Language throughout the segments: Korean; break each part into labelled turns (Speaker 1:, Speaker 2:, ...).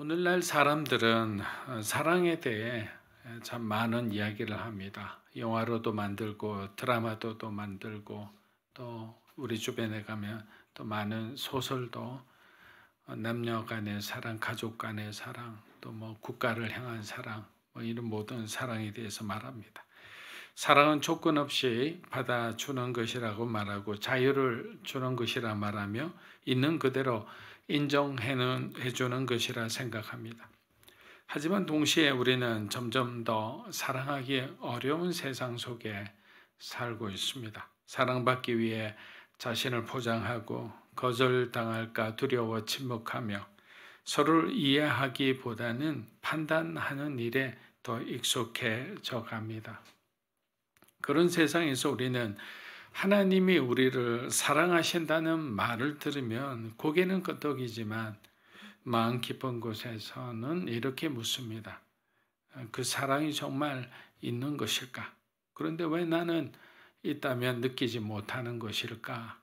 Speaker 1: 오늘날 사람들은 사랑에 대해 참 많은 이야기를 합니다. 영화로도 만들고 드라마도 또 만들고 또 우리 주변에 가면 또 많은 소설도 남녀 간의 사랑, 가족 간의 사랑, 또 뭐 국가를 향한 사랑, 뭐 이런 모든 사랑에 대해서 말합니다. 사랑은 조건 없이 받아주는 것이라고 말하고 자유를 주는 것이라 말하며 있는 그대로 인정해 주는 것이라 생각합니다. 하지만 동시에 우리는 점점 더 사랑하기 어려운 세상 속에 살고 있습니다. 사랑받기 위해 자신을 포장하고 거절당할까 두려워 침묵하며 서로를 이해하기보다는 판단하는 일에 더 익숙해져 갑니다. 그런 세상에서 우리는 하나님이 우리를 사랑하신다는 말을 들으면 고개는 끄덕이지만 마음 깊은 곳에서는 이렇게 묻습니다. 그 사랑이 정말 있는 것일까? 그런데 왜 나는 있다면 느끼지 못하는 것일까?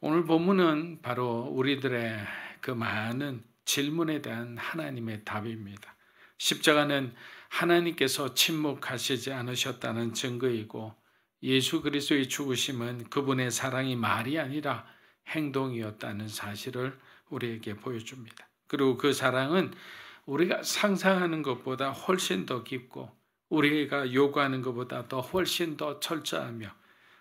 Speaker 1: 오늘 본문은 바로 우리들의 그 많은 질문에 대한 하나님의 답입니다. 십자가는 하나님께서 침묵하시지 않으셨다는 증거이고 예수 그리스도의 죽으심은 그분의 사랑이 말이 아니라 행동이었다는 사실을 우리에게 보여줍니다. 그리고 그 사랑은 우리가 상상하는 것보다 훨씬 더 깊고 우리가 요구하는 것보다 더 훨씬 더 철저하며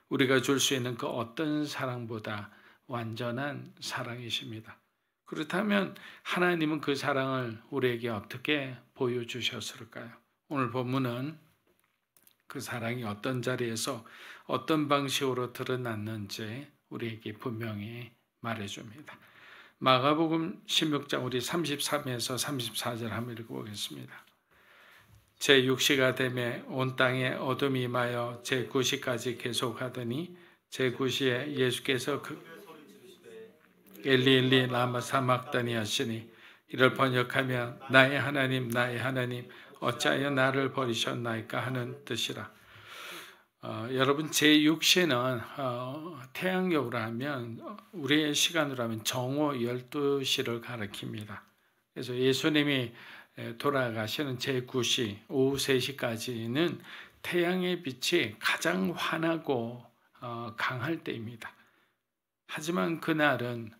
Speaker 1: 우리가 줄 수 있는 그 어떤 사랑보다 완전한 사랑이십니다. 그렇다면 하나님은 그 사랑을 우리에게 어떻게 보여주셨을까요? 오늘 본문은 그 사랑이 어떤 자리에서 어떤 방식으로 드러났는지 우리에게 분명히 말해줍니다. 마가복음 16장 우리 33에서 34절 한번 읽어보겠습니다. 제6시가 되매 온 땅에 어둠이 임하여 제9시까지 계속하더니 제9시에 예수께서 엘리 엘리 라마 사막다니 하시니 이를 번역하면 나의 하나님 나의 하나님 어찌하여 나를 버리셨나이까 하는 뜻이라. 여러분 제6시는 태양력으로 하면 우리의 시간으로 하면 정오 12시를 가리킵니다. 그래서 예수님이 돌아가시는 제9시 오후 3시까지는 태양의 빛이 가장 환하고 강할 때입니다. 하지만 그날은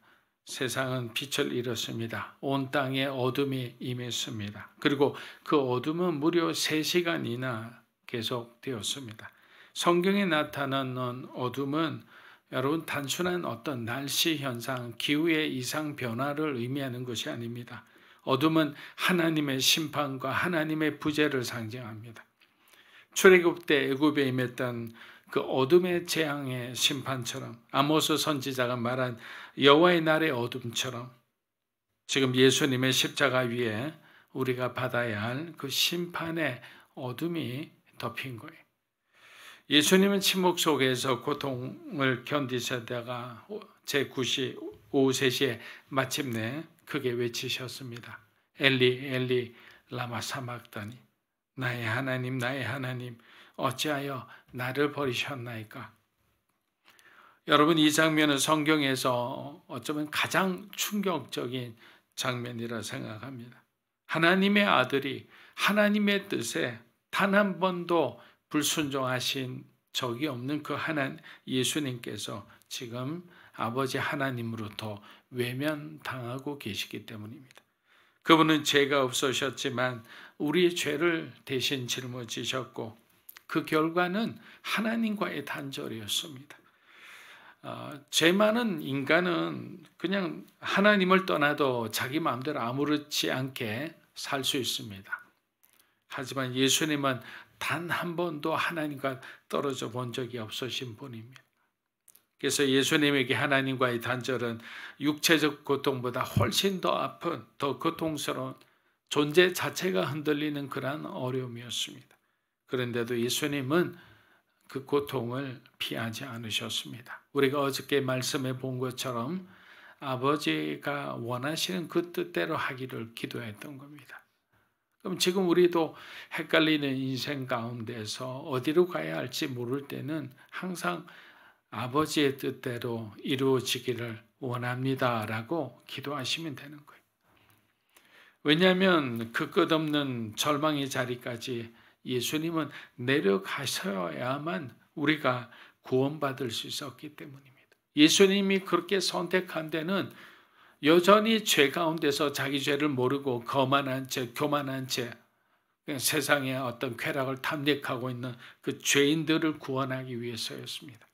Speaker 1: 세상은 빛을 잃었습니다. 온 땅에 어둠이 임했습니다. 그리고 그 어둠은 무려 3시간이나 계속되었습니다. 성경에 나타나는 어둠은 여러분 단순한 어떤 날씨 현상, 기후의 이상 변화를 의미하는 것이 아닙니다. 어둠은 하나님의 심판과 하나님의 부재를 상징합니다. 출애굽 때 애굽에 임했던 그 어둠의 재앙의 심판처럼 아모스 선지자가 말한 여호와의 날의 어둠처럼 지금 예수님의 십자가 위에 우리가 받아야 할 그 심판의 어둠이 덮인 거예요. 예수님은 침묵 속에서 고통을 견디시다가 제9시 오후 3시에 마침내 크게 외치셨습니다. 엘리 엘리 라마 사막다니 나의 하나님 나의 하나님 어찌하여 나를 버리셨나이까? 여러분 이 장면은 성경에서 어쩌면 가장 충격적인 장면이라 생각합니다. 하나님의 아들이 하나님의 뜻에 단 한 번도 불순종하신 적이 없는 그 하나님 예수님께서 지금 아버지 하나님으로부터 외면당하고 계시기 때문입니다. 그분은 죄가 없으셨지만 우리의 죄를 대신 짊어지셨고 그 결과는 하나님과의 단절이었습니다. 죄 많은 인간은 그냥 하나님을 떠나도 자기 마음대로 아무렇지 않게 살 수 있습니다. 하지만 예수님은 단 한 번도 하나님과 떨어져 본 적이 없으신 분입니다. 그래서 예수님에게 하나님과의 단절은 육체적 고통보다 훨씬 더 아픈, 더 고통스러운 존재 자체가 흔들리는 그러한 어려움이었습니다. 그런데도 예수님은 그 고통을 피하지 않으셨습니다. 우리가 어저께 말씀해 본 것처럼 아버지가 원하시는 그 뜻대로 하기를 기도했던 겁니다. 그럼 지금 우리도 헷갈리는 인생 가운데서 어디로 가야 할지 모를 때는 항상 아버지의 뜻대로 이루어지기를 원합니다라고 기도하시면 되는 거예요. 왜냐하면 그 끝없는 절망의 자리까지 예수님은 내려가셔야만 우리가 구원받을 수 있었기 때문입니다. 예수님이 그렇게 선택한 데는 여전히 죄 가운데서 자기 죄를 모르고 거만한 채, 교만한 채 그냥 세상의 어떤 쾌락을 탐닉하고 있는 그 죄인들을 구원하기 위해서였습니다.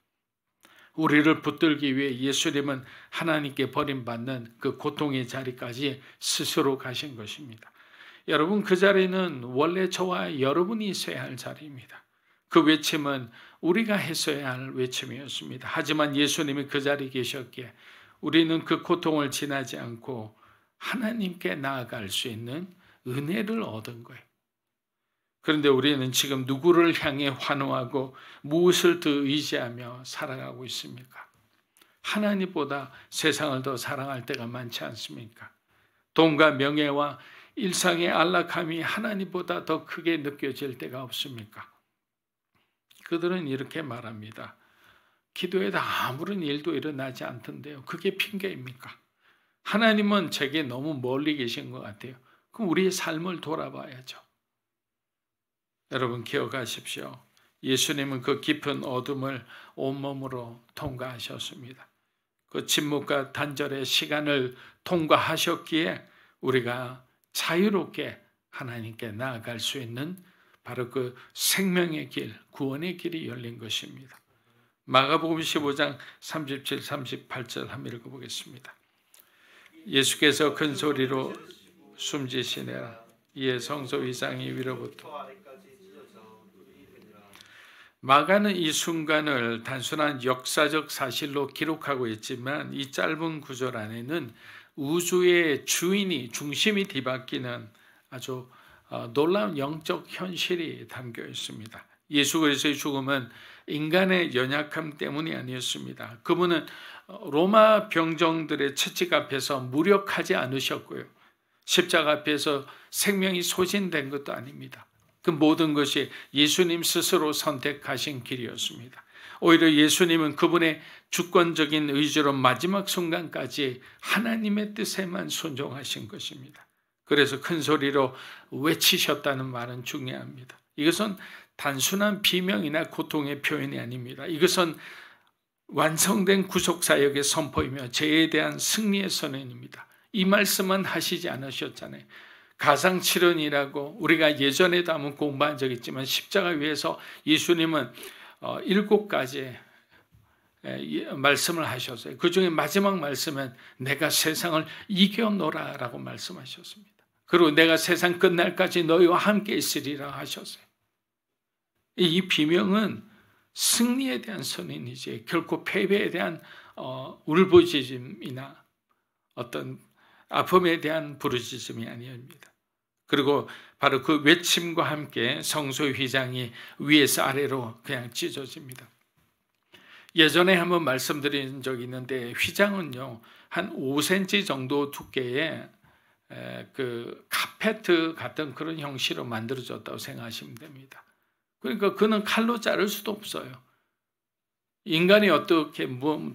Speaker 1: 우리를 붙들기 위해 예수님은 하나님께 버림받는 그 고통의 자리까지 스스로 가신 것입니다. 여러분, 그 자리는 원래 저와 여러분이 있어야 할 자리입니다. 그 외침은 우리가 했어야 할 외침이었습니다. 하지만 예수님이 그 자리에 계셨기에 우리는 그 고통을 지나지 않고 하나님께 나아갈 수 있는 은혜를 얻은 거예요. 그런데 우리는 지금 누구를 향해 환호하고 무엇을 더 의지하며 살아가고 있습니까? 하나님보다 세상을 더 사랑할 때가 많지 않습니까? 돈과 명예와 일상의 안락함이 하나님보다 더 크게 느껴질 때가 없습니까? 그들은 이렇게 말합니다. 기도에도 아무런 일도 일어나지 않던데요. 그게 핑계입니까? 하나님은 제게 너무 멀리 계신 것 같아요. 그럼 우리의 삶을 돌아봐야죠. 여러분, 기억하십시오. 예수님은 그 깊은 어둠을 온몸으로 통과하셨습니다. 그 침묵과 단절의 시간을 통과하셨기에 우리가 자유롭게 하나님께 나아갈 수 있는 바로 그 생명의 길, 구원의 길이 열린 것입니다. 마가복음 15장 37, 38절 한번 읽어보겠습니다. 예수께서 큰 소리로 숨지시니라. 이에 성소 위상이 위로부터. 마가는 이 순간을 단순한 역사적 사실로 기록하고 있지만 이 짧은 구절 안에는 우주의 주인이 중심이 뒤바뀌는 아주 놀라운 영적 현실이 담겨 있습니다. 예수 그리스도의 죽음은 인간의 연약함 때문이 아니었습니다. 그분은 로마 병정들의 채찍 앞에서 무력하지 않으셨고요. 십자가 앞에서 생명이 소진된 것도 아닙니다. 그 모든 것이 예수님 스스로 선택하신 길이었습니다. 오히려 예수님은 그분의 주권적인 의지로 마지막 순간까지 하나님의 뜻에만 순종하신 것입니다. 그래서 큰 소리로 외치셨다는 말은 중요합니다. 이것은 단순한 비명이나 고통의 표현이 아닙니다. 이것은 완성된 구속사역의 선포이며 죄에 대한 승리의 선언입니다. 이 말씀은 하시지 않으셨잖아요. 가상칠언이라고 우리가 예전에도 한번 공부한 적이 있지만 십자가 위에서 예수님은 7가지 말씀을 하셨어요. 그 중에 마지막 말씀은 내가 세상을 이겨노라 라고 말씀하셨습니다. 그리고 내가 세상 끝날까지 너희와 함께 있으리라 하셨어요. 이 비명은 승리에 대한 선언이지 결코 패배에 대한 울부짖음이나 어떤 아픔에 대한 부르짖음이 아닙니다. 그리고 바로 그 외침과 함께 성소의 휘장이 위에서 아래로 그냥 찢어집니다. 예전에 한번 말씀드린 적이 있는데 휘장은요 한 5cm 정도 두께의 그 카페트 같은 그런 형식으로 만들어졌다고 생각하시면 됩니다. 그러니까 그는 칼로 자를 수도 없어요. 인간이 어떻게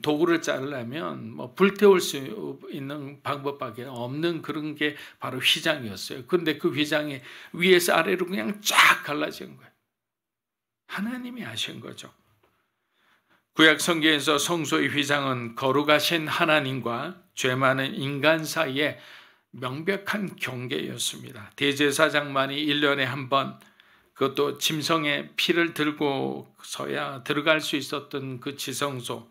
Speaker 1: 도구를 자르려면 불태울 수 있는 방법밖에 없는 그런 게 바로 휘장이었어요. 그런데 그 휘장이 위에서 아래로 그냥 쫙 갈라진 거예요. 하나님이 하신 거죠. 구약 성경에서 성소의 휘장은 거룩하신 하나님과 죄 많은 인간 사이에 명백한 경계였습니다. 대제사장만이 1년에 한 번 그것도 짐승의 피를 들고서야 들어갈 수 있었던 그 지성소,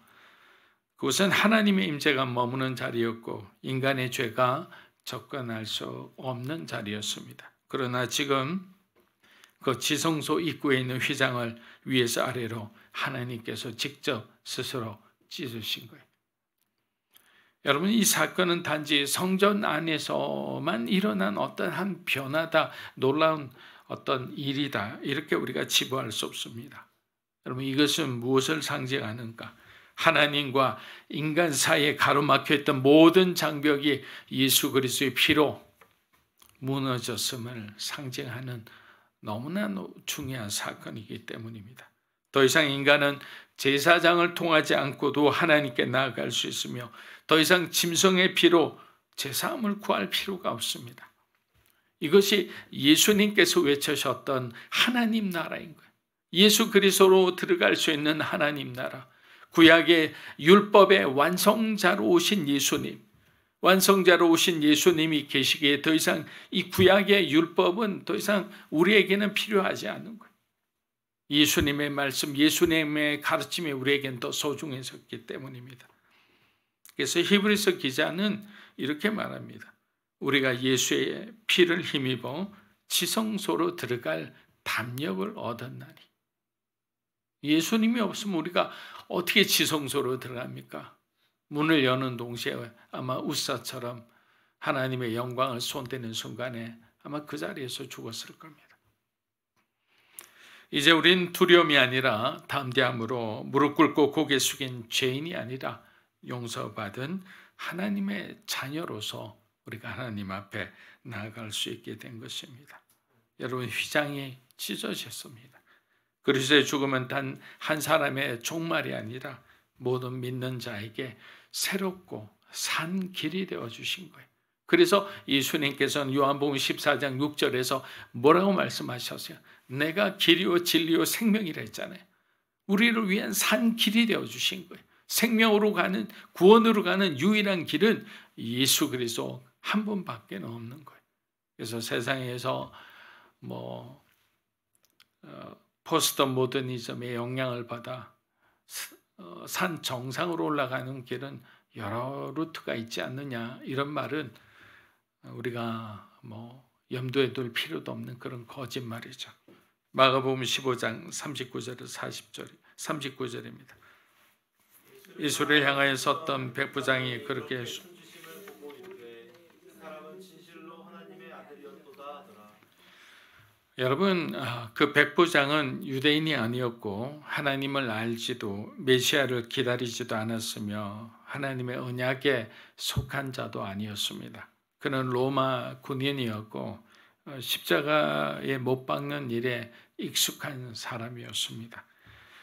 Speaker 1: 그것은 하나님의 임재가 머무는 자리였고 인간의 죄가 접근할 수 없는 자리였습니다. 그러나 지금 그 지성소 입구에 있는 휘장을 위에서 아래로 하나님께서 직접 스스로 찢으신 거예요. 여러분, 이 사건은 단지 성전 안에서만 일어난 어떤 한 변화다, 놀라운 어떤 일이다, 이렇게 우리가 치부할 수 없습니다. 여러분, 이것은 무엇을 상징하는가? 하나님과 인간 사이에 가로막혀 있던 모든 장벽이 예수 그리스도의 피로 무너졌음을 상징하는 너무나 중요한 사건이기 때문입니다. 더 이상 인간은 제사장을 통하지 않고도 하나님께 나아갈 수 있으며 더 이상 짐승의 피로 제사함을 구할 필요가 없습니다. 이것이 예수님께서 외치셨던 하나님 나라인 거예요. 예수 그리스도로 들어갈 수 있는 하나님 나라. 구약의 율법의 완성자로 오신 예수님, 완성자로 오신 예수님이 계시기에 더 이상 이 구약의 율법은 더 이상 우리에게는 필요하지 않은 거예요. 예수님의 말씀, 예수님의 가르침이 우리에게는 더 소중해졌기 때문입니다. 그래서 히브리서 기자는 이렇게 말합니다. 우리가 예수의 피를 힘입어 지성소로 들어갈 담력을 얻었나니. 예수님이 없으면 우리가 어떻게 지성소로 들어갑니까? 문을 여는 동시에 아마 웃사처럼 하나님의 영광을 손대는 순간에 아마 그 자리에서 죽었을 겁니다. 이제 우린 두려움이 아니라 담대함으로 무릎 꿇고 고개 숙인 죄인이 아니라 용서받은 하나님의 자녀로서 우리가 하나님 앞에 나아갈 수 있게 된 것입니다. 여러분, 휘장이 찢어졌습니다. 그리스도의 죽음은 단 한 사람의 종말이 아니라 모든 믿는 자에게 새롭고 산 길이 되어주신 거예요. 그래서 예수님께서는 요한복음 14장 6절에서 뭐라고 말씀하셨어요? 내가 길이요 진리요 생명이라 했잖아요. 우리를 위한 산 길이 되어주신 거예요. 생명으로 가는, 구원으로 가는 유일한 길은 예수 그리스도 한 분밖에 없는 거예요. 그래서 세상에서 포스트 모더니즘의 영향을 받아 산 정상으로 올라가는 길은 여러 루트가 있지 않느냐, 이런 말은 우리가 염두에 둘 필요도 없는 그런 거짓말이죠. 마가복음 15장 39절에서 39절입니다. 예수를 향하여 섰던 백부장이 그렇게 여러분, 그 백부장은 유대인이 아니었고 하나님을 알지도 메시아를 기다리지도 않았으며 하나님의 언약에 속한 자도 아니었습니다. 그는 로마 군인이었고 십자가에 못 박는 일에 익숙한 사람이었습니다.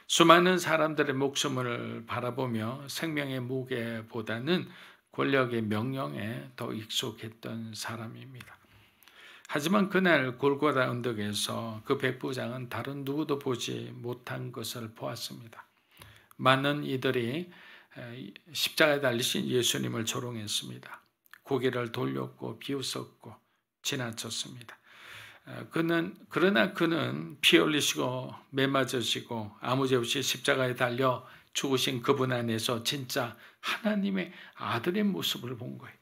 Speaker 1: 수많은 사람들의 목숨을 바라보며 생명의 무게보다는 권력의 명령에 더 익숙했던 사람입니다. 하지만 그날 골고다 언덕에서 그 백부장은 다른 누구도 보지 못한 것을 보았습니다. 많은 이들이 십자가에 달리신 예수님을 조롱했습니다. 고개를 돌렸고 비웃었고 지나쳤습니다. 그러나 그는 피 흘리시고 매맞으시고 아무 죄 없이 십자가에 달려 죽으신 그분 안에서 진짜 하나님의 아들의 모습을 본 거예요.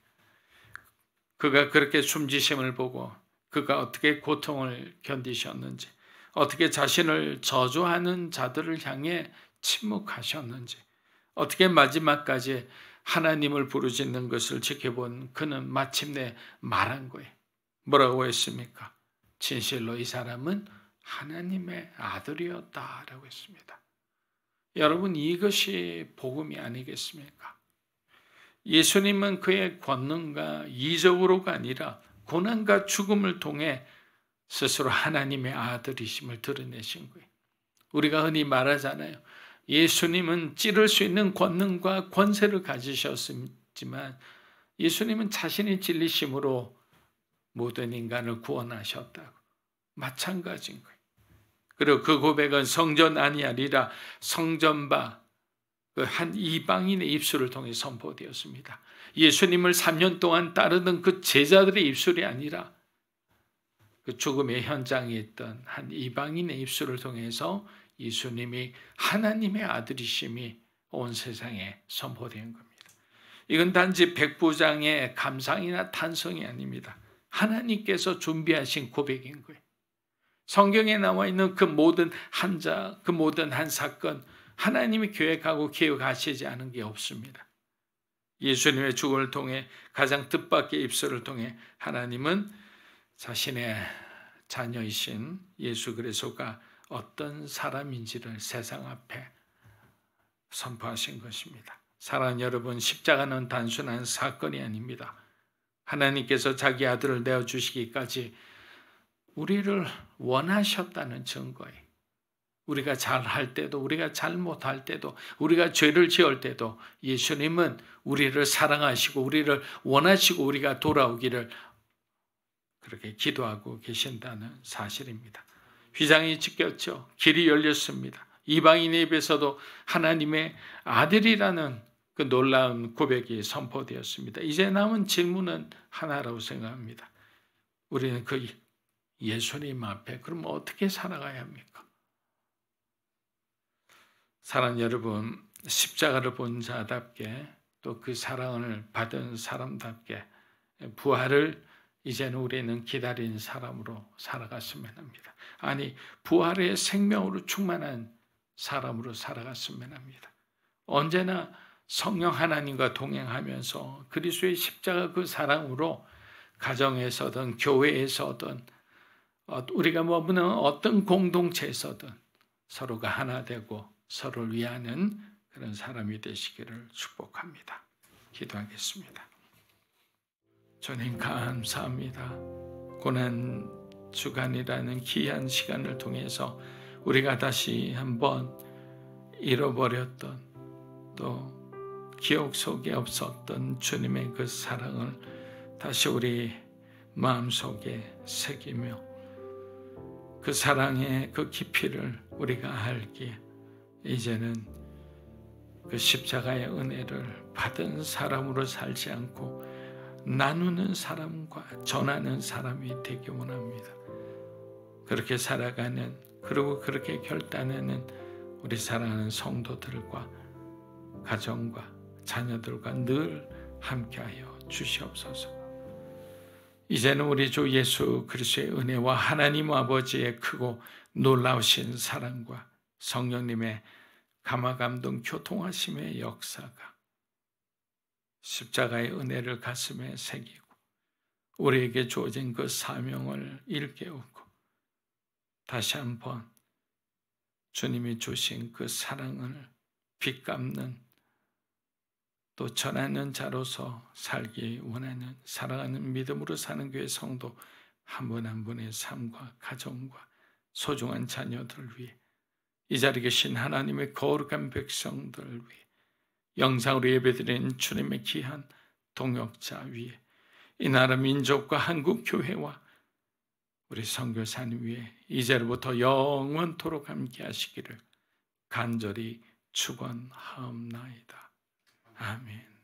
Speaker 1: 그가 그렇게 숨지심을 보고 그가 어떻게 고통을 견디셨는지, 어떻게 자신을 저주하는 자들을 향해 침묵하셨는지, 어떻게 마지막까지 하나님을 부르짖는 것을 지켜본 그는 마침내 말한 거예요. 뭐라고 했습니까? 진실로 이 사람은 하나님의 아들이었다라고 했습니다. 여러분, 이것이 복음이 아니겠습니까? 예수님은 그의 권능과 이적으로가 아니라 고난과 죽음을 통해 스스로 하나님의 아들이심을 드러내신 거예요. 우리가 흔히 말하잖아요. 예수님은 찌를 수 있는 권능과 권세를 가지셨지만 예수님은 자신이 찔리심으로 모든 인간을 구원하셨다고. 마찬가지인 거예요. 그리고 그 고백은 성전 안이 아니라 성전바 한 이방인의 입술을 통해 선포되었습니다. 예수님을 3년 동안 따르던 그 제자들의 입술이 아니라 그 죽음의 현장에 있던 한 이방인의 입술을 통해서 예수님이 하나님의 아들이심이 온 세상에 선포된 겁니다. 이건 단지 백부장의 감상이나 탄성이 아닙니다. 하나님께서 준비하신 고백인 거예요. 성경에 나와 있는 그 모든 한자, 그 모든 한 사건, 하나님이 계획하고 기억하시지 않은 게 없습니다. 예수님의 죽음을 통해 가장 뜻밖의 입술을 통해 하나님은 자신의 자녀이신 예수 그리스도가 어떤 사람인지를 세상 앞에 선포하신 것입니다. 사랑하는 여러분, 십자가는 단순한 사건이 아닙니다. 하나님께서 자기 아들을 내어주시기까지 우리를 원하셨다는 증거예요. 우리가 잘할 때도, 우리가 잘못할 때도, 우리가 죄를 지을 때도 예수님은 우리를 사랑하시고 우리를 원하시고 우리가 돌아오기를 그렇게 기도하고 계신다는 사실입니다. 휘장이 찢겼죠. 길이 열렸습니다. 이방인의 입에서도 하나님의 아들이라는 그 놀라운 고백이 선포되었습니다. 이제 남은 질문은 하나라고 생각합니다. 우리는 그 예수님 앞에 그럼 어떻게 살아가야 합니까? 사랑하는 여러분, 십자가를 본 자답게 또 그 사랑을 받은 사람답게 부활을 이제는 우리는 기다린 사람으로 살아갔으면 합니다. 아니, 부활의 생명으로 충만한 사람으로 살아갔으면 합니다. 언제나 성령 하나님과 동행하면서 그리스도의 십자가 그 사랑으로 가정에서든 교회에서든 우리가 머무는 어떤 공동체에서든 서로가 하나 되고 서로를 위하는 그런 사람이 되시기를 축복합니다. 기도하겠습니다. 주님 감사합니다. 고난 주간이라는 귀한 시간을 통해서 우리가 다시 한번 잃어버렸던 또 기억 속에 없었던 주님의 그 사랑을 다시 우리 마음속에 새기며 그 사랑의 그 깊이를 우리가 알기에 이제는 그 십자가의 은혜를 받은 사람으로 살지 않고 나누는 사람과 전하는 사람이 되기 원합니다. 그렇게 살아가는 그리고 그렇게 결단하는 우리 사랑하는 성도들과 가정과 자녀들과 늘 함께하여 주시옵소서. 이제는 우리 주 예수 그리스도의 은혜와 하나님 아버지의 크고 놀라우신 사랑과 성령님의 감화감동 교통하심의 역사가 십자가의 은혜를 가슴에 새기고 우리에게 주어진 그 사명을 일깨우고 다시 한번 주님이 주신 그 사랑을 빚갚는 또 전하는 자로서 살기 원하는 사랑하는 믿음으로 사는 교회 성도 한 분 한 분의 삶과 가정과 소중한 자녀들 위해 이 자리에 계신 하나님의 거룩한 백성들 위해 영상으로 예배드리는 주님의 귀한 동역자 위에 이 나라 민족과 한국 교회와 우리 선교사님 위에 이제로부터 영원토록 함께 하시기를 간절히 축원하옵나이다. 아멘.